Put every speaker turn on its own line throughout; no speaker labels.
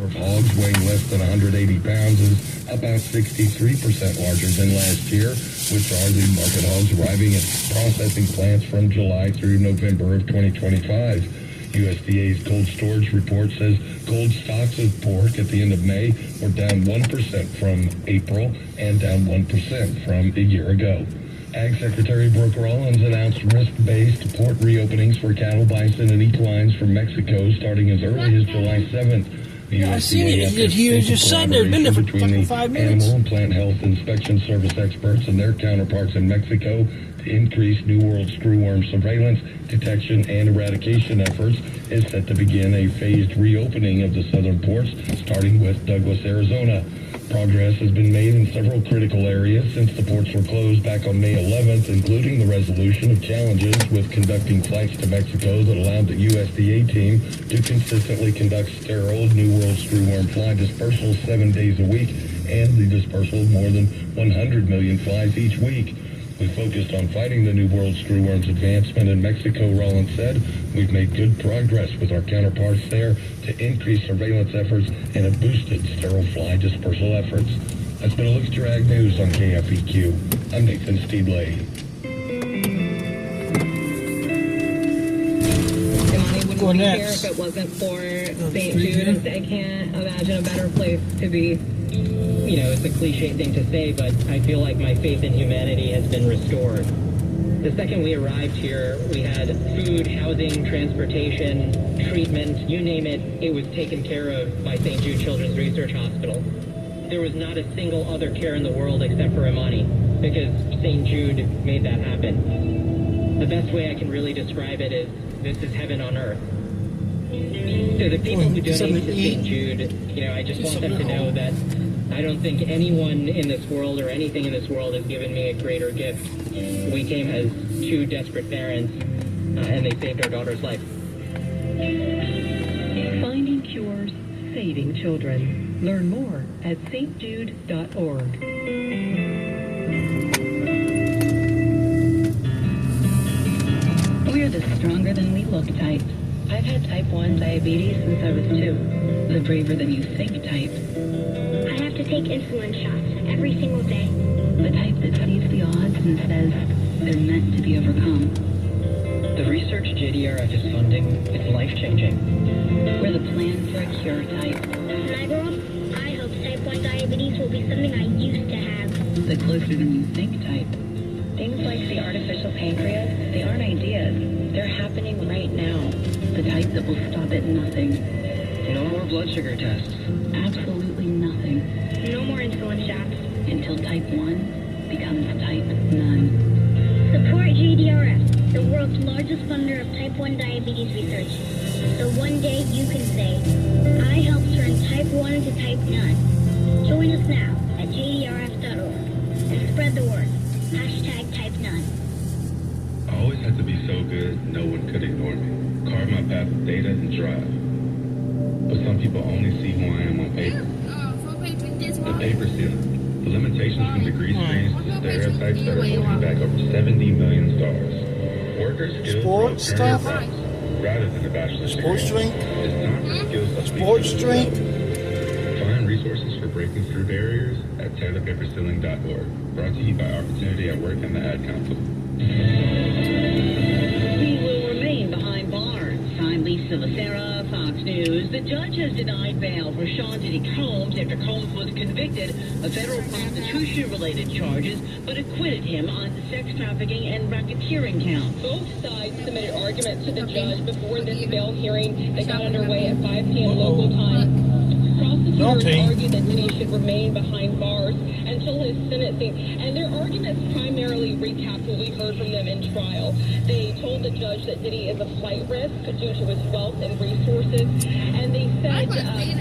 Hogs weighing less than 180 pounds is about 63% larger than last year, with Jersey market hogs arriving at processing plants from July through November of 2025. USDA's cold storage report says cold stocks of pork at the end of May were down 1% from April and down 1% from a year ago. Ag Secretary Brooke Rollins announced risk-based port reopenings for cattle, bison, and equines from Mexico starting as early as July 7th.
I seen it here. Just sitting there. Been there for fucking 5 minutes.
Animal and Plant Health Inspection Service experts and their counterparts in Mexico to increase New World screwworm surveillance, detection, and eradication efforts is set to begin a phased reopening of the southern ports, starting with Douglas, Arizona. Progress has been made in several critical areas since the ports were closed back on May 11th, including the resolution of challenges with conducting flights to Mexico that allowed the USDA team to consistently conduct sterile New World screwworm fly dispersal 7 days a week and the dispersal of more than 100 million flies each week. We focused on fighting the New World screwworm's advancement in Mexico, Rollins said. We've made good progress with our counterparts there to increase surveillance efforts and have boosted sterile fly dispersal efforts. That's been a look at your ag news on KFEQ. I'm Nathan Steedley.
Wouldn't be here if it wasn't for St. Jude's. I can't imagine a better place to be.
You know, it's a cliche thing to say, but I feel like my faith in humanity has been restored. The second we arrived here, we had food, housing, transportation, treatment, you name it, it was taken care of by St. Jude Children's Research Hospital. There was not a single other care in the world except for Imani, because St. Jude made that happen. The best way I can really describe it is, this is heaven on earth. So the people who donate to St. Jude, you know, I just want them to know that I don't think anyone in this world or anything in this world has given me a greater gift. We came as two desperate parents, and they saved our daughter's life.
Finding cures, saving children. Learn more at stjude.org.
We're the stronger than we look type. I've had type 1 diabetes since I was 2. The braver than you think type.
I have to take insulin shots every single day.
The type that sees the odds and says they're meant to be overcome.
The research JDRF is funding is life-changing.
We're the plan for a cure type.
When I grow up, I hope type 1 diabetes will be something I used to have.
The closer than you think type.
Things like the artificial pancreas, they aren't ideas. They're happening right now.
The type that will stop at nothing.
No more blood sugar tests.
Absolutely nothing.
No more insulin shots.
Until type 1 becomes type none.
Support JDRF, the world's largest funder of type 1 diabetes research. So one day you can say, I helped turn type 1 into type none. Join us now at jdrf.org and spread the word. Hashtag type none.
I always had to be so good, no one could ignore me. Carve my path with data and drive. But some people only see who I am on paper. The paper ceiling. The limitations from degree screens to the stereotypes that are holding back over 70 million stars. Workers' skills
Sports stuff?
rather than a bachelor's
Sports
degree.
drink?
It's not the skills that
Sports drink?
Find resources for breaking through barriers at taylorpaperceiling.org. Brought to you by Opportunity at Work and the Ad Council.
He will remain behind bars. I'm Lisa Becerra, Fox News. The judge has denied bail for Sean Diddy Combs after Combs was convicted of federal prostitution-related charges, but acquitted him on sex trafficking and racketeering counts.
Both sides submitted arguments to the judge before this bail hearing that got underway at 5 p.m. local time. Prosecutors argued that Diddy should remain behind bars until his sentencing, and their arguments primarily recapped what we heard from them in trial. They told the judge that Diddy is a flight risk due to his wealth and resources, and they said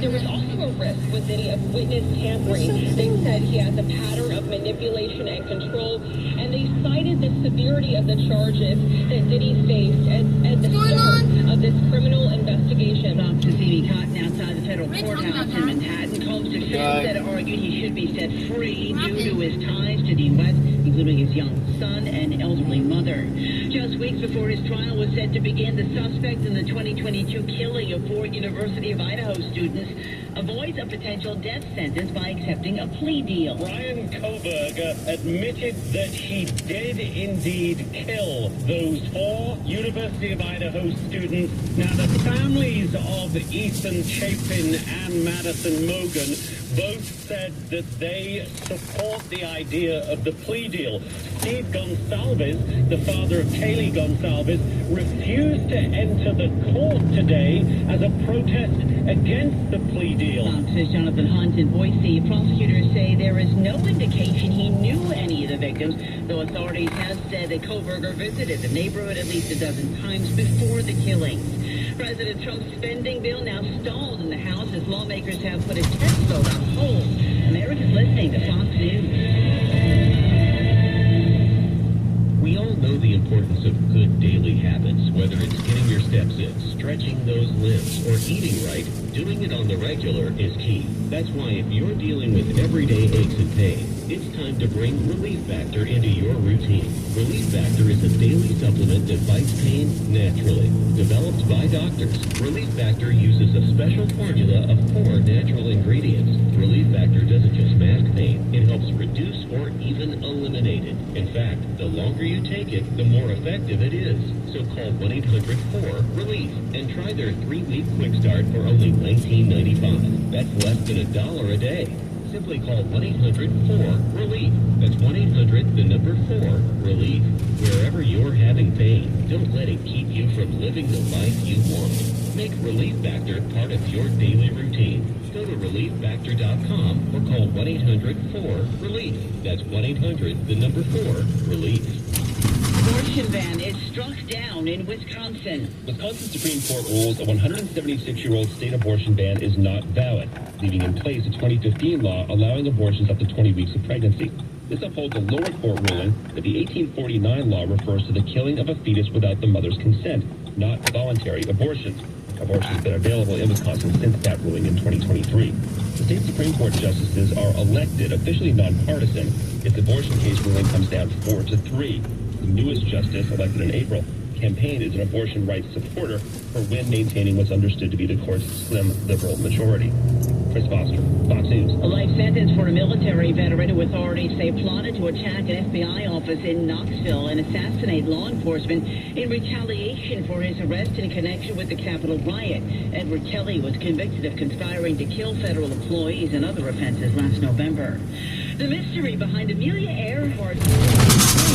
there was also a risk with Diddy of witness tampering. They said he has a pattern of manipulation and control, and they cited the severity of the charges that Diddy faced at the start of this criminal investigation.
Up to see me caught outside the federal courthouse in Manhattan. Combs' defense said argued he should be set free due to his ties to the West, including his young son and elderly mother. Just weeks before his trial was set to begin, the suspect in the 2022 killing of 4 University of Idaho students avoids a potential death sentence by accepting a plea deal.
Ryan Koberger admitted that he did indeed kill those 4 University of Idaho students. Now, the families of Ethan Chapin and Madison Mogan both said that they support the idea of the plea deal. Steve Gonsalves, the father of Kaylee Gonsalves, refused to enter the court today as a protest against the plea deal.
Fox's Jonathan Hunt in Boise. Prosecutors say there is no indication he knew any of the victims, though authorities have said that Koberger visited the neighborhood at least a dozen times before the killings. President Trump's spending bill now stalled in the House as lawmakers have put a test vote on hold. America's listening to Fox News.
We all know the importance of good daily habits, whether it's getting your steps in, stretching those limbs, or eating right. Doing it on the regular is key. That's why if you're dealing with everyday aches and pain, it's time to bring Relief Factor into your routine. Relief Factor is a daily supplement that fights pain naturally. Developed by doctors, Relief Factor uses a special formula of 4 natural ingredients. Relief Factor doesn't just mask pain, it helps reduce or even eliminate it. In fact, the longer you take it, the more effective it is. So call 1-800-4-RELIEF and try their 3-week quick start for only $19.95. That's less than $1 a day. Simply call 1-800-4-RELIEF. That's 1-800-4-RELIEF. Wherever you're having pain, don't let it keep you from living the life you want. Make Relief Factor part of your daily routine. Go to ReliefFactor.com or call 1-800-4-RELIEF. That's 1-800-4-RELIEF.
Abortion ban is struck down in Wisconsin.
Wisconsin Supreme Court rules a 176-year-old state abortion ban is not valid, leaving in place a 2015 law allowing abortions up to 20 weeks of pregnancy. This upholds a lower court ruling that the 1849 law refers to the killing of a fetus without the mother's consent, not voluntary abortions. Abortion has been available in Wisconsin since that ruling in 2023. The state Supreme Court justices are elected, officially nonpartisan, if the abortion case ruling comes down 4-3. The newest justice, elected in April, campaigned as an abortion rights supporter for when maintaining what's understood to be the court's slim liberal majority. Chris Foster, Fox News.
A life sentence for a military veteran who authorities say plotted to attack an FBI office in Knoxville and assassinate law enforcement in retaliation for his arrest in connection with the Capitol riot. Edward Kelly was convicted of conspiring to kill federal employees and other offenses last November. The mystery behind Amelia Earhart's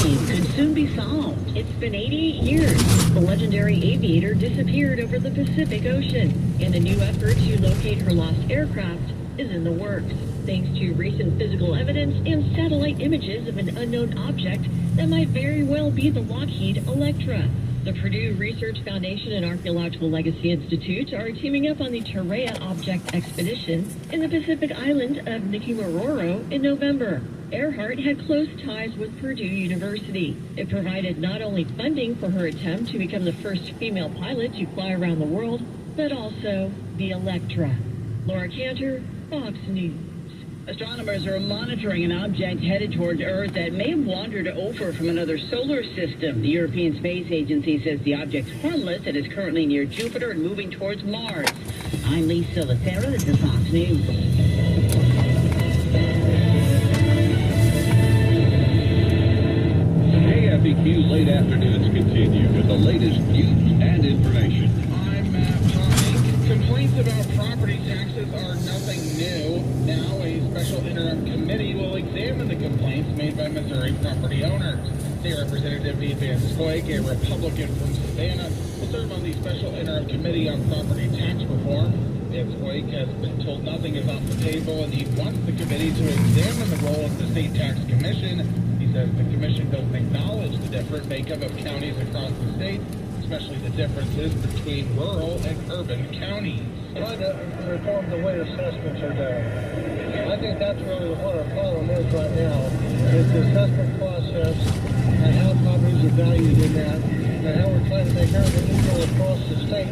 plane could soon be solved. It's been 88 years. The legendary aviator disappeared over the Pacific Ocean, and a new effort to locate her lost aircraft is in the works, thanks to recent physical evidence and satellite images of an unknown object that might very well be the Lockheed Electra. The Purdue Research Foundation and Archaeological Legacy Institute are teaming up on the Terrea Object Expedition in the Pacific island of Niquimororo in November. Earhart had close ties with Purdue University. It provided not only funding for her attempt to become the first female pilot to fly around the world, but also the Electra. Laura Cantor, Fox News. Astronomers are monitoring an object headed toward Earth that may have wandered over from another solar system. The European Space Agency says the object's harmless and is currently near Jupiter and moving towards Mars. I'm Lisa Lucera. This is Fox News.
KFEQ Late Afternoons continue with the latest news and information.
I'm Matt Pike. Complaints about property taxes are nothing new. Now a special interim committee will examine the complaints made by Missouri property owners. State Representative Eve Van Scoik, a Republican from Savannah, will serve on the special interim committee on property tax reform. Van Scoik has been told nothing is off the table, and he wants the committee to examine the role of the State Tax Commission. He says the commission doesn't acknowledge the different makeup of counties across the state, especially the differences between rural and urban counties.
Trying to reform the way assessments are done. I think that's really what our problem is right now, is the assessment process and how properties are valued in that, and how we're trying to make everything equal across the state.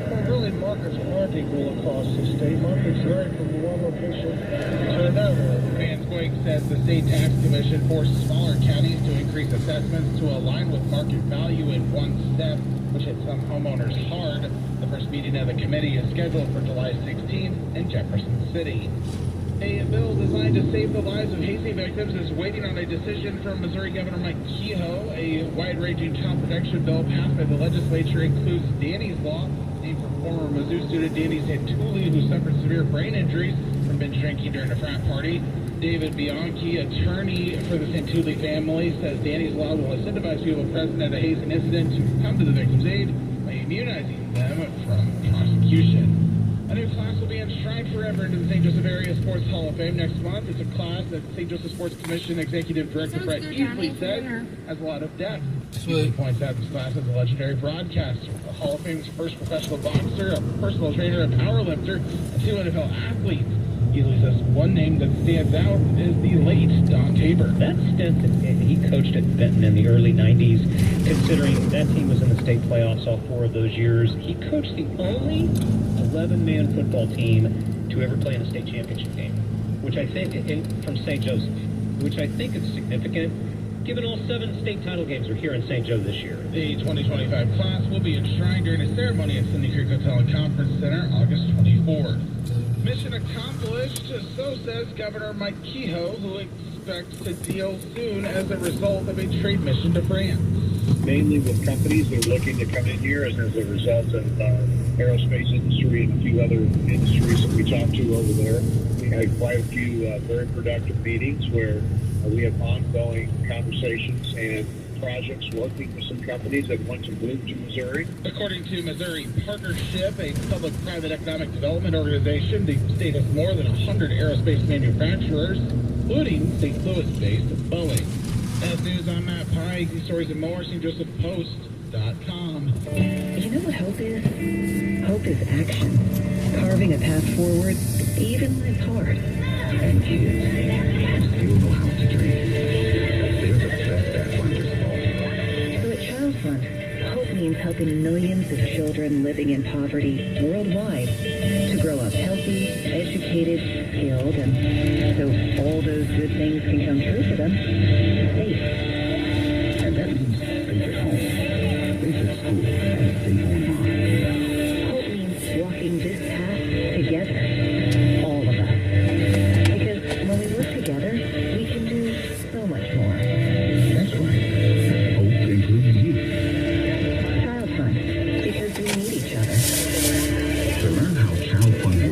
But really, markets aren't equal across the state. Markets vary from one location to another.
Van Scoik says the State Tax Commission forces smaller counties to increase assessments to align with market value in one step, which hit some homeowners hard. The first meeting of the committee is scheduled for July 16th in Jefferson City. A bill designed to save the lives of hazing victims is waiting on a decision from Missouri Governor Mike Kehoe. A wide-ranging child protection bill passed by the legislature includes Danny's Law, named for former Mizzou student Danny Santulli, who suffered severe brain injuries from binge drinking during a frat party. David Bianchi, attorney for the Santulli family, says Danny's Law will incentivize people present at a hazing incident to come to the victim's aid by immunizing them from prosecution. A new class will be enshrined forever into the St. Joseph Area Sports Hall of Fame next month. It's a class that St. Joseph Sports Commission Executive Director Brett Easley said has a lot of depth. He points out this class is a legendary broadcaster, a Hall of Fame's first professional boxer, a personal trainer, a powerlifter, and 2 NFL athletes. Easley says one name that stands out is the late Don Tabor.
That stint that he coached at Benton in the early 90s, considering that team was in the state playoffs all 4 of those years, he coached the only 11-man football team to ever play in a state championship game, which I think, from St. Joseph, which I think is significant, given all 7 state title games are here in St. Joe this year.
The 2025 class will be enshrined during a ceremony at Cindy Creek Hotel and Conference Center August 24th. Mission accomplished, so says Governor Mike Kehoe, who expects to deal soon as a result of a trade mission to France.
Mainly with companies that are looking to come in here as a result of aerospace industry and a few other industries that we talked to over there. We had quite a few very productive meetings where we have ongoing conversations and projects working with some companies that want to move to Missouri.
According to Missouri Partnership, a public-private economic development organization, the state has more than 100 aerospace manufacturers, including St. Louis-based Boeing. That's news. I'm Matt Pike. These stories and more, StJosephPost.com.
You know what hope is? Hope is action. Carving a path forward, even when it's hard.
And kids still know how to dream. They're the best athletes.
So at Child Fund, hope means helping millions of children living in poverty worldwide to grow up healthy, educated, skilled, and so all those good things can come true for them, safe.